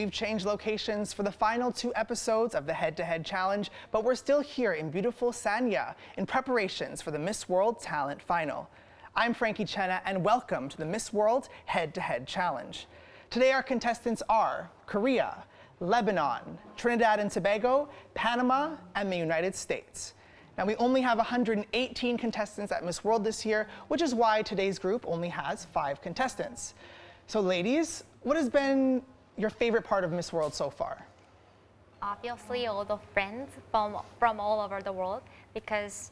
We've changed locations for the final 2 episodes of the Head-to-Head Challenge, but we're still here in beautiful Sanya in preparations for the Miss World Talent Final. I'm Frankie Chenna, and welcome to the Miss World Head-to-Head Challenge. Today our contestants are Korea, Lebanon, Trinidad and Tobago, Panama, and the United States. Now, we only have 118 contestants at Miss World this year, which is why today's group only has 5 contestants. So ladies, what has been your favorite part of Miss World so far? Obviously, all the friends from all over the world, because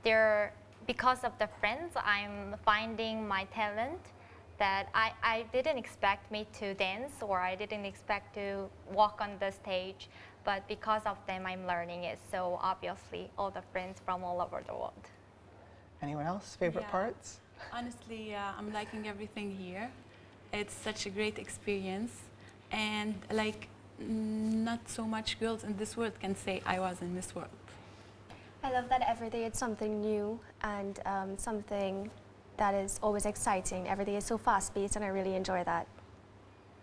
of the friends, I'm finding my talent that I didn't expect me to dance, or I didn't expect to walk on the stage, but because of them, I'm learning it. So obviously, all the friends from all over the world. Anyone else? Favorite parts? Honestly, I'm liking everything here. It's such a great experience, and not so much girls in this world can say I was in Miss World. I love that every day it's something new and something that is always exciting. Every day is so fast-paced, and I really enjoy that.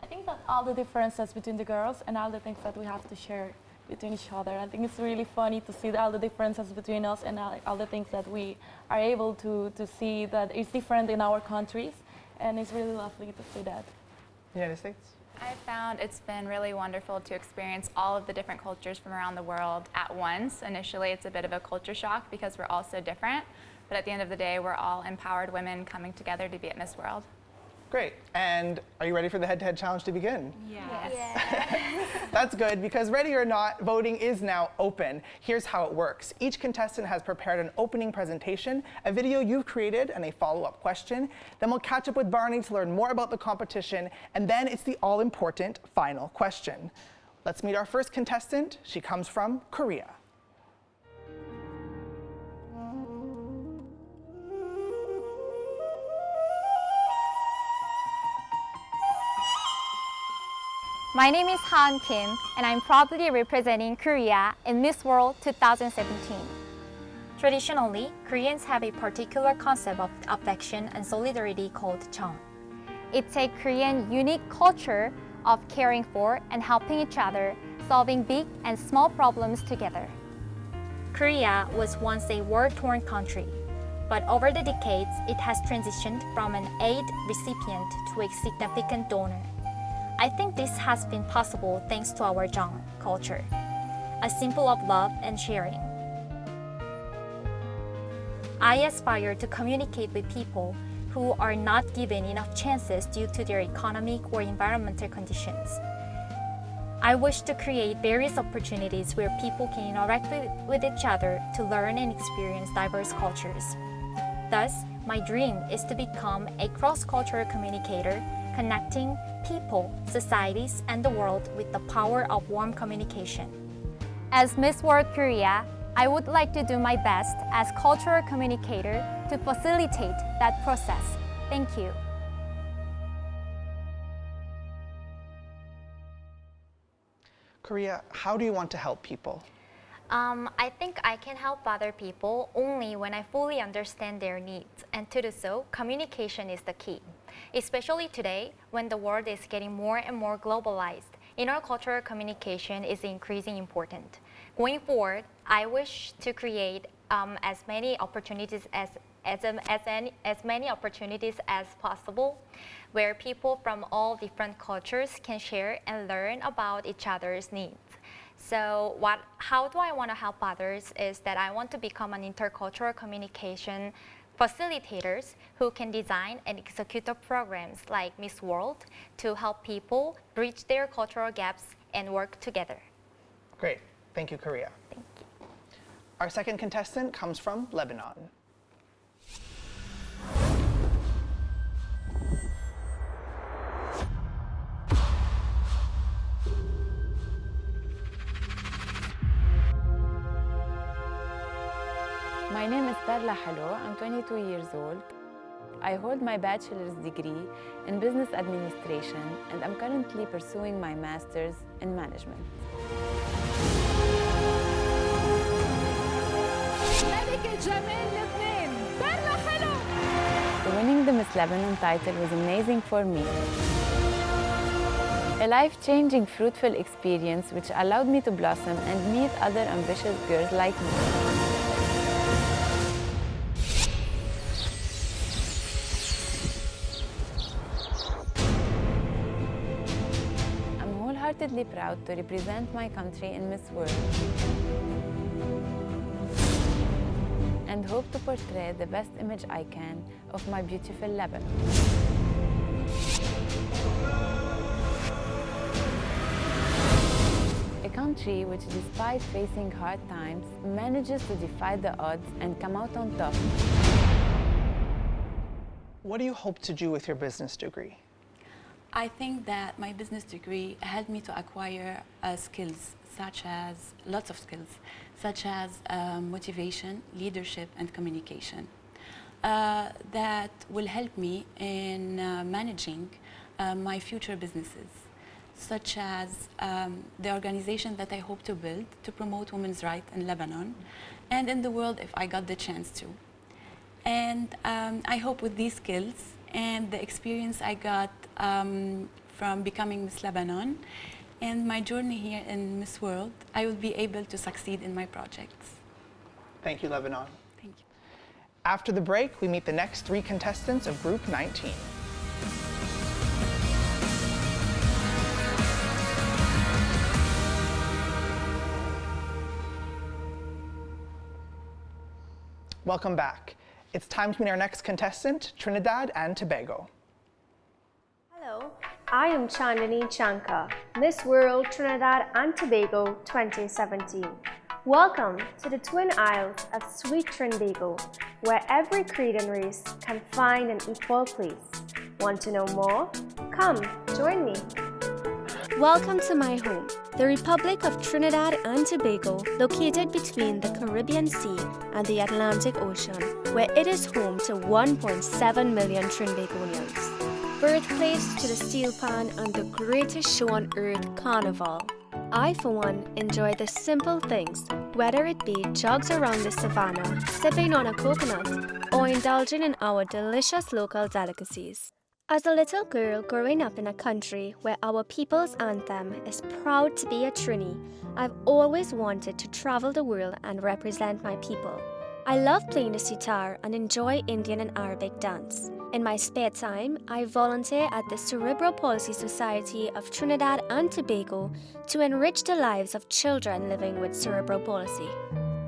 I think that all the differences between the girls and all the things that we have to share between each other. I think it's really funny to see all the differences between us and all the things that we are able to see that is different in our countries, and it's really lovely to see that. United States? I found it's been really wonderful to experience all of the different cultures from around the world at once. Initially, it's a bit of a culture shock because we're all so different, but at the end of the day, we're all empowered women coming together to be at Miss World. Great. And are you ready for the Head-to-Head Challenge to begin? Yes. Yeah. That's good, because ready or not, voting is now open. Here's how it works. Each contestant has prepared an opening presentation, a video you've created, and a follow-up question. Then we'll catch up with Barney to learn more about the competition, and then it's the all-important final question. Let's meet our first contestant. She comes from Korea. My name is Han Kim, and I'm proudly representing Korea in Miss World 2017. Traditionally, Koreans have a particular concept of affection and solidarity called jeong. It's a Korean unique culture of caring for and helping each other, solving big and small problems together. Korea was once a war-torn country, but over the decades, it has transitioned from an aid recipient to a significant donor. I think this has been possible thanks to our jeong culture, a symbol of love and sharing. I aspire to communicate with people who are not given enough chances due to their economic or environmental conditions. I wish to create various opportunities where people can interact with each other to learn and experience diverse cultures. Thus, my dream is to become a cross-cultural communicator, connecting people, societies, and the world with the power of warm communication. As Miss World Korea, I would like to do my best as cultural communicator to facilitate that process. Thank you. Korea, how do you want to help people? I think I can help other people only when I fully understand their needs, and to do so, communication is the key. Especially today, when the world is getting more and more globalized, intercultural communication is increasing important. Going forward, I wish to create as many opportunities as possible, where people from all different cultures can share and learn about each other's needs. So how do I want to help others is that I want to become an intercultural communication facilitators who can design and execute the programs like Miss World to help people bridge their cultural gaps and work together. Great. Thank you, Korea. Thank you. Our second contestant comes from Lebanon. My name is Tarla Halo. I'm 22 years old. I hold my bachelor's degree in business administration, and I'm currently pursuing my master's in management. Winning the Miss Lebanon title was amazing for me. a life-changing, fruitful experience which allowed me to blossom and meet other ambitious girls like me. I'm wholeheartedly proud to represent my country in Miss World and hope to portray the best image I can of my beautiful Lebanon. A country which, despite facing hard times, manages to defy the odds and come out on top. What do you hope to do with your business degree? I think that my business degree helped me to acquire skills, lots of skills, such as motivation, leadership, and communication. That will help me in managing my future businesses, such as the organization that I hope to build to promote women's rights in Lebanon and in the world if I got the chance to. And I hope with these skills and the experience I got from becoming Miss Lebanon and my journey here in Miss World, I will be able to succeed in my projects. Thank you, Lebanon. Thank you. After the break, we meet the next 3 contestants of Group 19. Welcome back. It's time to meet our next contestant, Trinidad and Tobago. Hello, I am Chandani Chanka, Miss World Trinidad and Tobago 2017. Welcome to the Twin Isles of sweet Trinbago, where every creed and race can find an equal place. Want to know more? Come, join me. Welcome to my home, the Republic of Trinidad and Tobago, located between the Caribbean Sea and the Atlantic Ocean, where it is home to 1.7 million Trinbagonians. Birthplace to the steel pan and the greatest show on earth, Carnival. I, for one, enjoy the simple things, whether it be jogs around the savannah, sipping on a coconut, or indulging in our delicious local delicacies. As a little girl growing up in a country where our people's anthem is proud to be a Trini, I've always wanted to travel the world and represent my people. I love playing the sitar and enjoy Indian and Arabic dance. In my spare time, I volunteer at the Cerebral Palsy Society of Trinidad and Tobago to enrich the lives of children living with cerebral palsy.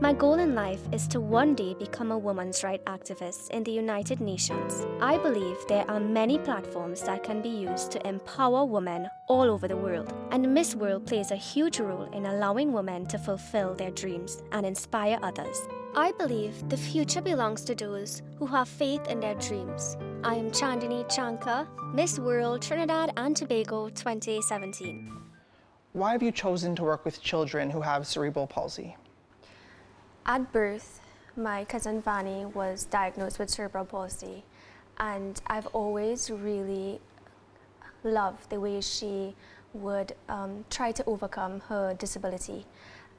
My goal in life is to one day become a women's rights activist in the United Nations. I believe there are many platforms that can be used to empower women all over the world, and Miss World plays a huge role in allowing women to fulfill their dreams and inspire others. I believe the future belongs to those who have faith in their dreams. I am Chandani Chanka, Miss World Trinidad and Tobago 2017. Why have you chosen to work with children who have cerebral palsy? At birth, my cousin Vani was diagnosed with cerebral palsy, and I've always really loved the way she would try to overcome her disability.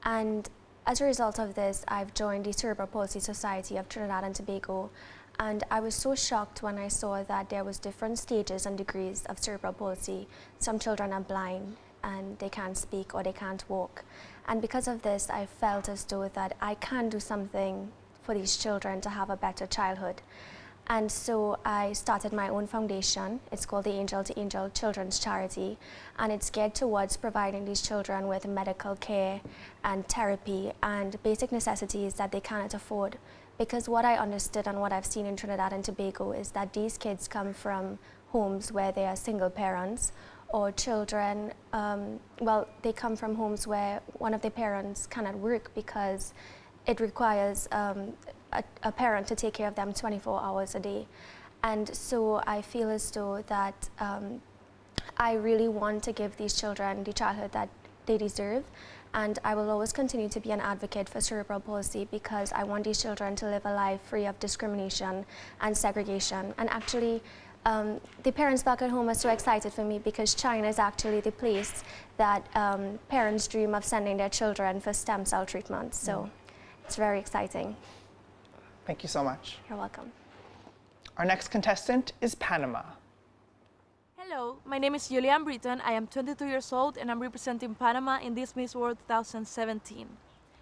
And as a result of this, I've joined the Cerebral Palsy Society of Trinidad and Tobago, and I was so shocked when I saw that there was different stages and degrees of cerebral palsy. Some children are blind and they can't speak or they can't walk. And because of this, I felt as though that I can do something for these children to have a better childhood. And so I started my own foundation. It's called the Angel to Angel Children's Charity, and it's geared towards providing these children with medical care and therapy and basic necessities that they cannot afford. Because what I understood and what I've seen in Trinidad and Tobago is that these kids come from homes where they are single parents, or children, they come from homes where one of the parents cannot work because it requires a parent to take care of them 24 hours a day. And so I feel as though that I really want to give these children the childhood that they deserve. And I will always continue to be an advocate for cerebral palsy because I want these children to live a life free of discrimination and segregation. And actually, the parents back at home are so excited for me because China is actually the place that parents dream of sending their children for stem cell treatment. So it's very exciting. Thank you so much. You're welcome. Our next contestant is Panama. Hello, my name is Julianne Britton. I am 22 years old and I'm representing Panama in this Miss World 2017.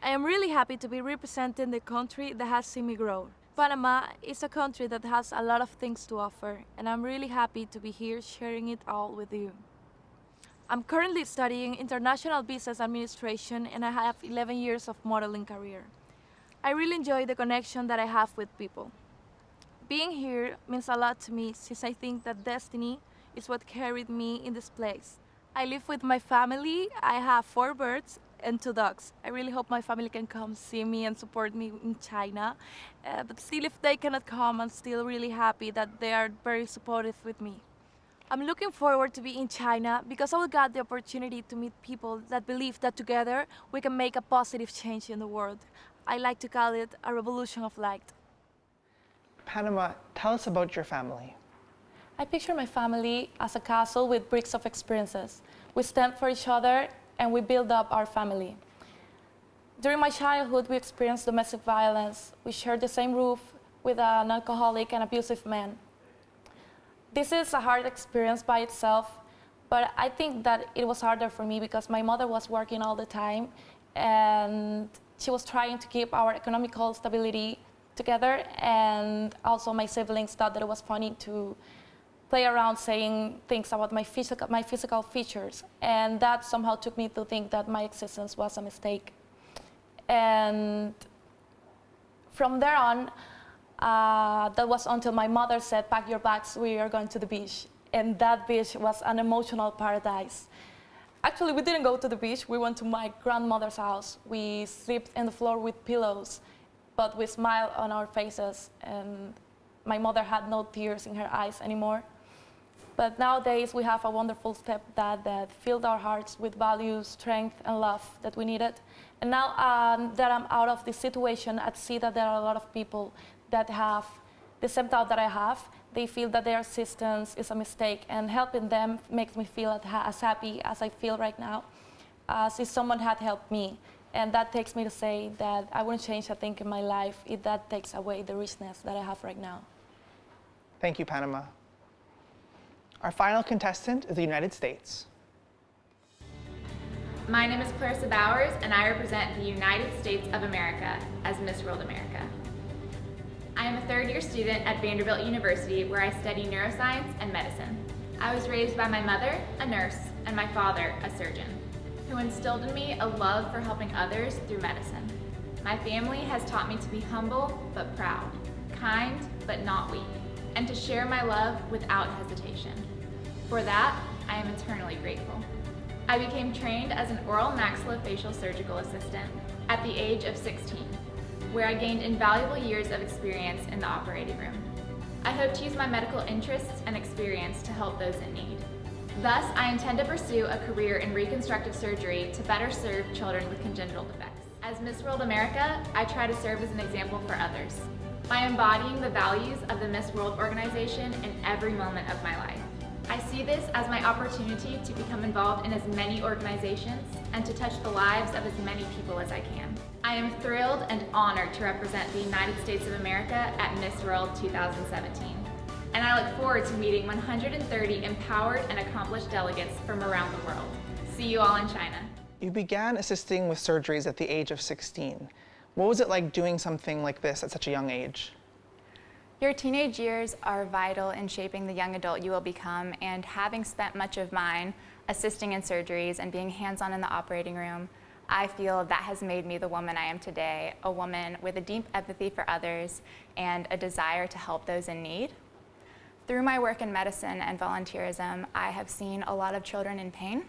I am really happy to be representing the country that has seen me grow. Panama is a country that has a lot of things to offer, and I'm really happy to be here sharing it all with you. I'm currently studying International Business Administration and I have 11 years of modeling career. I really enjoy the connection that I have with people. Being here means a lot to me since I think that destiny is what carried me in this place. I live with my family. I have 4 birds and 2 dogs. I really hope my family can come see me and support me in China. But still, if they cannot come, I'm still really happy that they are very supportive with me. I'm looking forward to be in China because I will get the opportunity to meet people that believe that together we can make a positive change in the world. I like to call it a revolution of light. Panama, tell us about your family. I picture my family as a castle with bricks of experiences. We stand for each other and we build up our family. During my childhood, we experienced domestic violence. We shared the same roof with an alcoholic and abusive man. This is a hard experience by itself, but I think that it was harder for me because my mother was working all the time and she was trying to keep our economical stability together, and also my siblings thought that it was funny to play around saying things about my physical features, and that somehow took me to think that my existence was a mistake. And from there on, that was until my mother said, "Pack your bags, we are going to the beach." And that beach was an emotional paradise. Actually, we didn't go to the beach, we went to my grandmother's house. We slept in the floor with pillows, but we smiled on our faces, and my mother had no tears in her eyes anymore. But nowadays, we have a wonderful stepdad that filled our hearts with values, strength, and love that we needed. And now that I'm out of this situation, I see that there are a lot of people that have the same thought that I have. They feel that their existence is a mistake, and helping them makes me feel as happy as I feel right now, as if someone had helped me. And that takes me to say that I wouldn't change a thing in my life if that takes away the richness that I have right now. Thank you, Panama. Our final contestant is the United States. My name is Clarissa Bowers, and I represent the United States of America as Miss World America. I am a third-year student at Vanderbilt University, where I study neuroscience and medicine. I was raised by my mother, a nurse, and my father, a surgeon, who instilled in me a love for helping others through medicine. My family has taught me to be humble but proud, kind but not weak, and to share my love without hesitation. For that, I am eternally grateful. I became trained as an oral maxillofacial surgical assistant at the age of 16, where I gained invaluable years of experience in the operating room. I hope to use my medical interests and experience to help those in need. Thus, I intend to pursue a career in reconstructive surgery to better serve children with congenital defects. As Miss World America, I try to serve as an example for others by embodying the values of the Miss World organization in every moment of my life. I see this as my opportunity to become involved in as many organizations and to touch the lives of as many people as I can. I am thrilled and honored to represent the United States of America at Miss World 2017. And I look forward to meeting 130 empowered and accomplished delegates from around the world. See you all in China. You began assisting with surgeries at the age of 16. What was it like doing something like this at such a young age? Your teenage years are vital in shaping the young adult you will become, and having spent much of mine assisting in surgeries and being hands-on in the operating room, I feel that has made me the woman I am today, a woman with a deep empathy for others and a desire to help those in need. Through my work in medicine and volunteerism, I have seen a lot of children in pain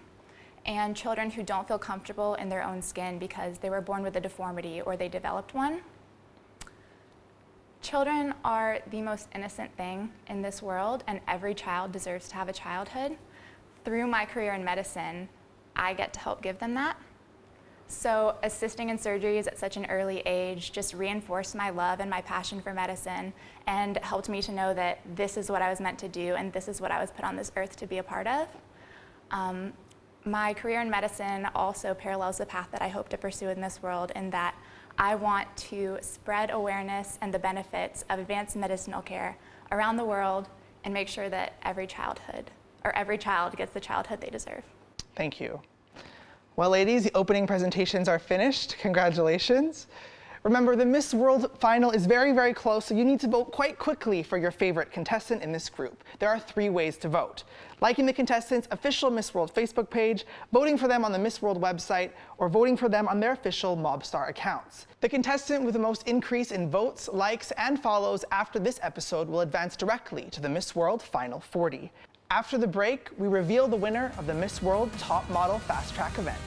and children who don't feel comfortable in their own skin because they were born with a deformity or they developed one. Children are the most innocent thing in this world, and every child deserves to have a childhood. Through my career in medicine, I get to help give them that. So assisting in surgeries at such an early age just reinforced my love and my passion for medicine and helped me to know that this is what I was meant to do and this is what I was put on this earth to be a part of. My career in medicine also parallels the path that I hope to pursue in this world, in that I want to spread awareness and the benefits of advanced medicinal care around the world and make sure that every childhood or every child gets the childhood they deserve. Thank you. Well, ladies, the opening presentations are finished. Congratulations. Remember, the Miss World final is very, very close, so you need to vote quite quickly for your favorite contestant in this group. There are 3 ways to vote: liking the contestants' official Miss World Facebook page, voting for them on the Miss World website, or voting for them on their official MobStar accounts. The contestant with the most increase in votes, likes, and follows after this episode will advance directly to the Miss World Final 40. After the break, we reveal the winner of the Miss World Top Model Fast Track event.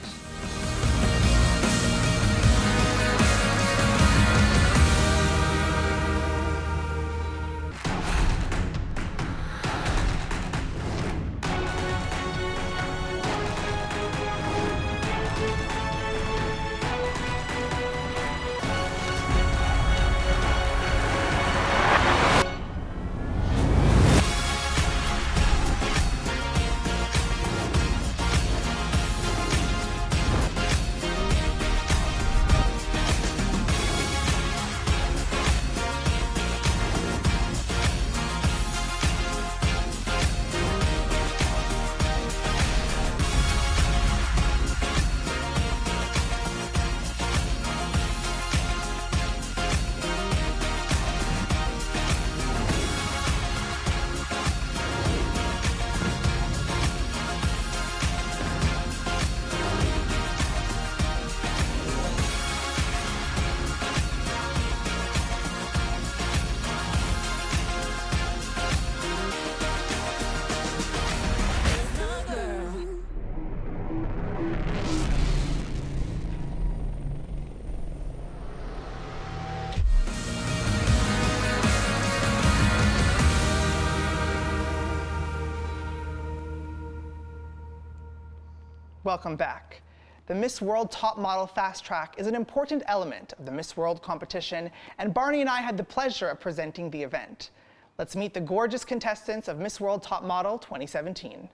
Welcome back. The Miss World Top Model Fast Track is an important element of the Miss World competition, and Barney and I had the pleasure of presenting the event. Let's meet the gorgeous contestants of Miss World Top Model 2017.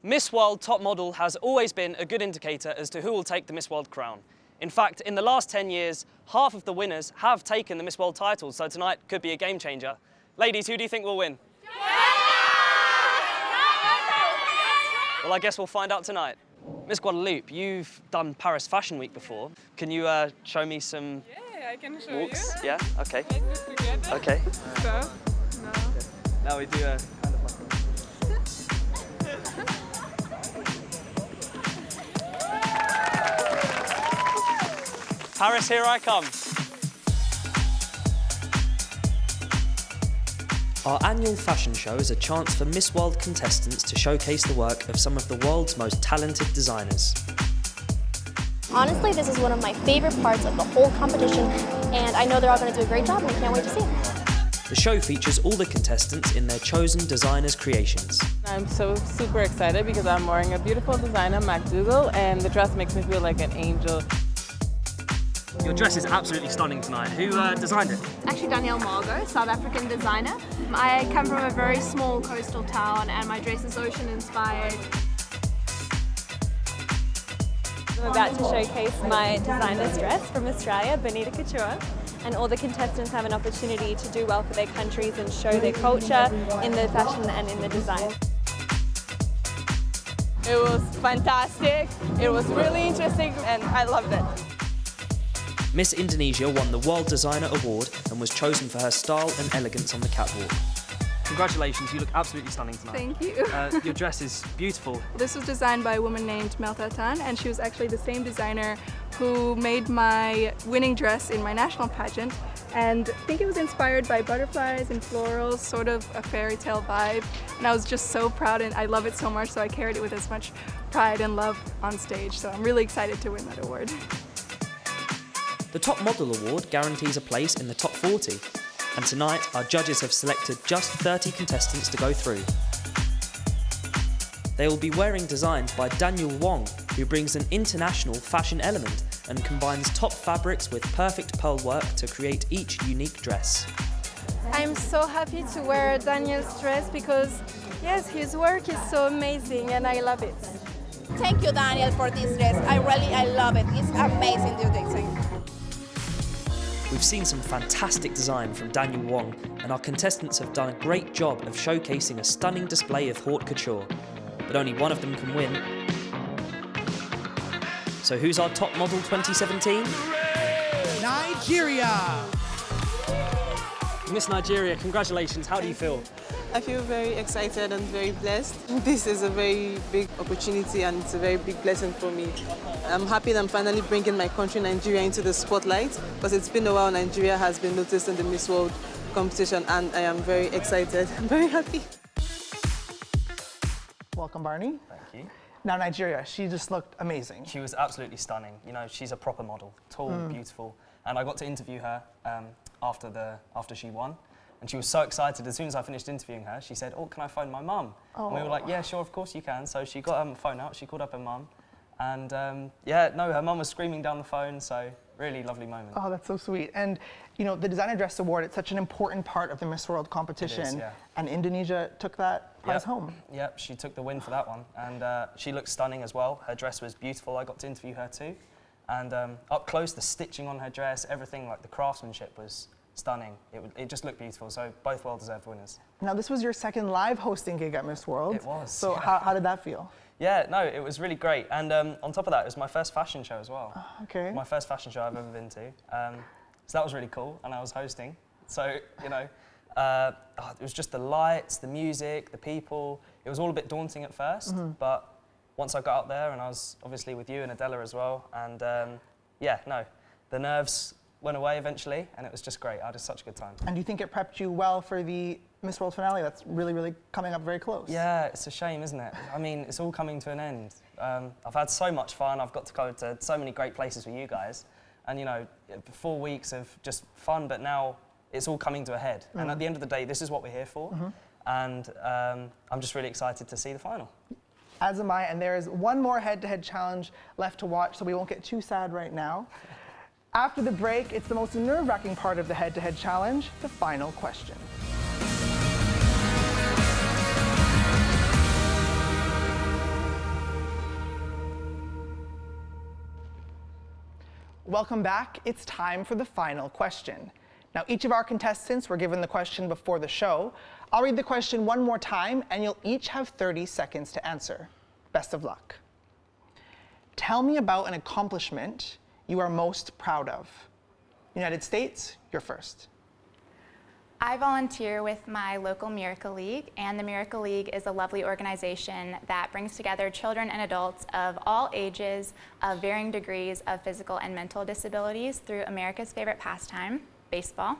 Miss World Top Model has always been a good indicator as to who will take the Miss World crown. In fact, in the last 10 years, half of the winners have taken the Miss World title, so tonight could be a game changer. Ladies, who do you think will win? Well, I guess we'll find out tonight. Miss Guadalupe, you've done Paris Fashion Week before. Can you show me some I can show walks? you. Yeah, okay. Let's do it together. Okay. So, now. Now we do a kind of like Paris, here I come. Our annual fashion show is a chance for Miss World contestants to showcase the work of some of the world's most talented designers. Honestly, this is one of my favorite parts of the whole competition, and I know they're all going to do a great job, and I can't wait to see it. The show features all the contestants in their chosen designers' creations. I'm so super excited because I'm wearing a beautiful designer, MacDougall, and the dress makes me feel like an angel. Your dress is absolutely stunning tonight. Who designed it? Actually, Danielle Margot, South African designer. I come from a very small coastal town and my dress is ocean inspired. I'm about to showcase my designer's dress from Australia, Bonita Couture, and all the contestants have an opportunity to do well for their countries and show their culture in the fashion and in the design. It was fantastic, it was really interesting, and I loved it. Miss Indonesia won the World Designer Award and was chosen for her style and elegance on the catwalk. Congratulations, you look absolutely stunning tonight. Thank you. Your dress is beautiful. This was designed by a woman named Melta Tan, and she was actually the same designer who made my winning dress in my national pageant. And I think it was inspired by butterflies and florals, sort of a fairy tale vibe. And I was just so proud, and I love it so much, so I carried it with as much pride and love on stage. So I'm really excited to win that award. The Top Model Award guarantees a place in the top 40, and tonight our judges have selected just 30 contestants to go through. They will be wearing designs by Daniel Wong, who brings an international fashion element and combines top fabrics with perfect pearl work to create each unique dress. I'm so happy to wear Daniel's dress because, yes, his work is so amazing and I love it. Thank you, Daniel, for this dress. I love it. It's amazing, the design. We've We've seen some fantastic design from Daniel Wong, and our contestants have done a great job of showcasing a stunning display of haute couture, but only one of them can win. So who's our top model 2017? Nigeria! Miss Nigeria, congratulations, how do you feel? I feel very excited and very blessed. This is a very big opportunity and it's a very big blessing for me. I'm happy that I'm finally bringing my country, Nigeria, into the spotlight because it's been a while Nigeria has been noticed in the Miss World competition and I am very excited. I'm very happy. Welcome, Barney. Thank you. Now, Nigeria, she just looked amazing. She was absolutely stunning. You know, she's a proper model, tall, beautiful. And I got to interview her after she won. And she was so excited. As soon as I finished interviewing her, she said, "Oh, can I phone my mum?" And we were like, "Yeah, sure, of course you can." So she got her phone out, she called up her mum. And yeah, no, her mum was screaming down the phone, so really lovely moment. Oh, that's so sweet. And you know, the Designer Dress Award, it's such an important part of the Miss World competition. It is, yeah. And Indonesia took that prize home. Yep, she took the win for that one. And she looked stunning as well. Her dress was beautiful. I got to interview her too. And up close, the stitching on her dress, everything, like the craftsmanship was stunning. It just looked beautiful, so both well-deserved winners. Now, this was your second live hosting gig at Miss World. It was. So yeah. how did that feel? Yeah, no, it was really great. And on top of that, it was my first fashion show as well. Okay. My first fashion show I've ever been to. So that was really cool, and I was hosting. So, you know, it was just the lights, the music, the people. It was all a bit daunting at first, but once I got out there, and I was obviously with you and Adela as well, and yeah, no, the nerves went away eventually, and it was just great. I had such a good time. And do you think it prepped you well for the Miss World finale? That's really, really coming up very close. Yeah, it's a shame, isn't it? I mean, it's all coming to an end. I've had so much fun. I've got to go to so many great places with you guys. And, you know, 4 weeks of just fun, but now it's all coming to a head. And at the end of the day, this is what we're here for. And I'm just really excited to see the final. As am I, and there is one more head-to-head challenge left to watch, so we won't get too sad right now. After the break, it's the most nerve-wracking part of the head-to-head challenge, the final question. Welcome back. It's time for the final question. Now, each of our contestants were given the question before the show. I'll read the question one more time, and you'll each have 30 seconds to answer. Best of luck. Tell me about an accomplishment you are most proud of. United States, you're first. I volunteer with my local Miracle League, and the Miracle League is a lovely organization that brings together children and adults of all ages, of varying degrees of physical and mental disabilities through America's favorite pastime, baseball.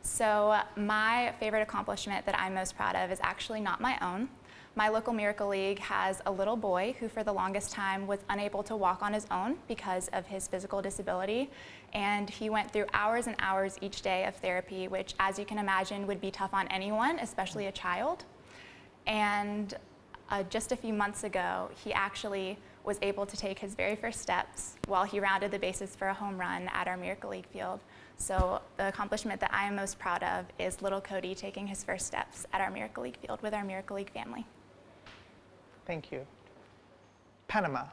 So my favorite accomplishment that I'm most proud of is actually not my own. My local Miracle League has a little boy who for the longest time was unable to walk on his own because of his physical disability, and he went through hours and hours each day of therapy, which, as you can imagine, would be tough on anyone, especially a child. And just a few months ago, he actually was able to take his very first steps while he rounded the bases for a home run at our Miracle League field. So the accomplishment that I am most proud of is little Cody taking his first steps at our Miracle League field with our Miracle League family. Thank you. Panama.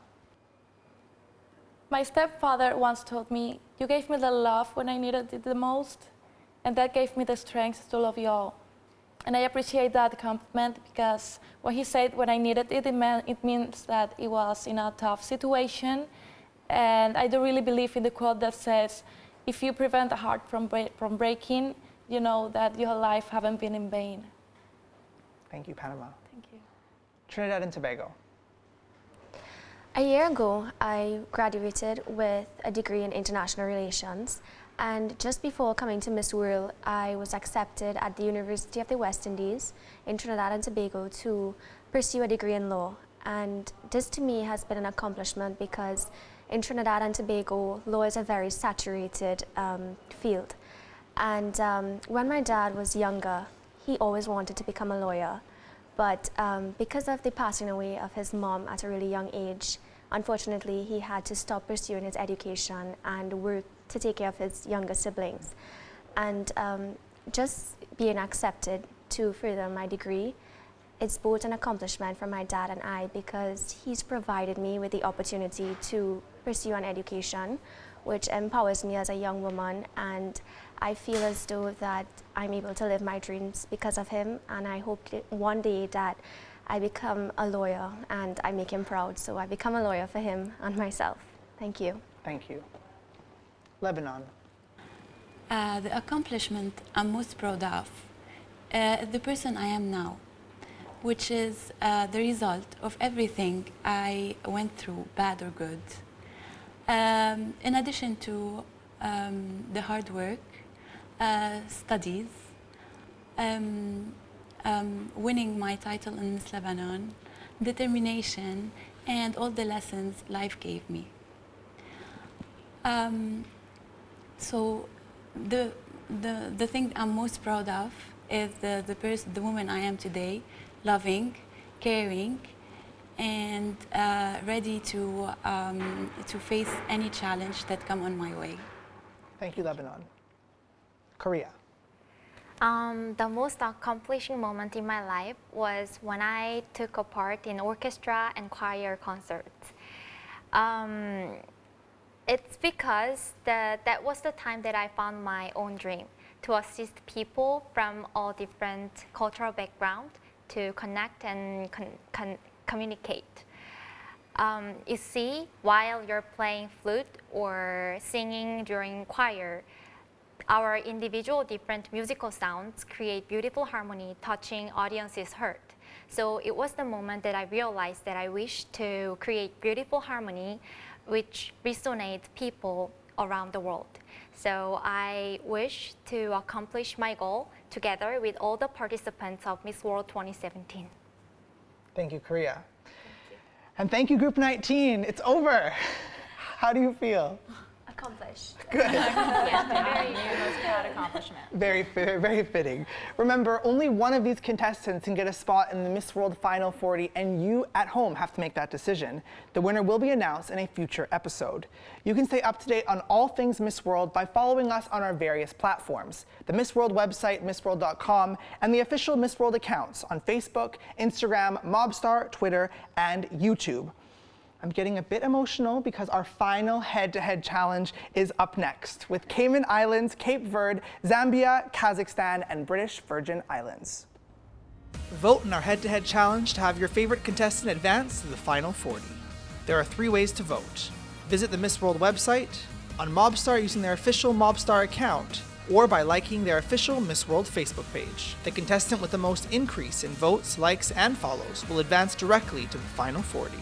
My stepfather once told me, "You gave me the love when I needed it the most, and that gave me the strength to love you all." And I appreciate that compliment because what he said when I needed it, it means that it was in a tough situation. And I do really believe in the quote that says, if you prevent a heart from breaking, you know that your life haven't been in vain. Thank you, Panama. Thank you. Trinidad and Tobago. A year ago, I graduated with a degree in international relations, and just before coming to Miss World, I was accepted at the University of the West Indies in Trinidad and Tobago to pursue a degree in law. And this to me has been an accomplishment because in Trinidad and Tobago, law is a very saturated field. And when my dad was younger, he always wanted to become a lawyer. But because of the passing away of his mom at a really young age, unfortunately, he had to stop pursuing his education and work to take care of his younger siblings. And just being accepted to further my degree, it's both an accomplishment for my dad and I because he's provided me with the opportunity to pursue an education which empowers me as a young woman, and I feel as though that I'm able to live my dreams because of him, and I hope that one day that I become a lawyer and I make him proud. So I become a lawyer for him and myself. Thank you. Thank you. Lebanon. The accomplishment I'm most proud of, the person I am now, which is the result of everything I went through, bad or good. In addition to the hard work, studies, winning my title in Miss Lebanon, determination, and all the lessons life gave me. So the thing I'm most proud of is the woman I am today, loving, caring, and ready to face any challenge that come on my way. Thank you, Lebanon. Korea. The most accomplishing moment in my life was when I took a part in orchestra and choir concerts. It's because that was the time that I found my own dream, to assist people from all different cultural backgrounds to connect and communicate. You see, while you're playing flute or singing during choir, our individual different musical sounds create beautiful harmony, touching audience's heart. So it was the moment that I realized that I wish to create beautiful harmony which resonates people around the world. So I wish to accomplish my goal together with all the participants of Miss World 2017. Thank you, Korea. And thank you, Group 19. It's over. How do you feel? Accomplished. Good. Very most proud accomplishment. Very fitting. Remember, only one of these contestants can get a spot in the Miss World Final 40, and you at home have to make that decision. The winner will be announced in a future episode. You can stay up to date on all things Miss World by following us on our various platforms: the Miss World website, missworld.com, and the official Miss World accounts on Facebook, Instagram, MobStar, Twitter, and YouTube. I'm getting a bit emotional because our final head-to-head challenge is up next with Cayman Islands, Cape Verde, Zambia, Kazakhstan, and British Virgin Islands. Vote in our head-to-head challenge to have your favorite contestant advance to the final 40. There are 3 ways to vote. Visit the Miss World website, on MobStar using their official MobStar account, or by liking their official Miss World Facebook page. The contestant with the most increase in votes, likes, and follows will advance directly to the final 40.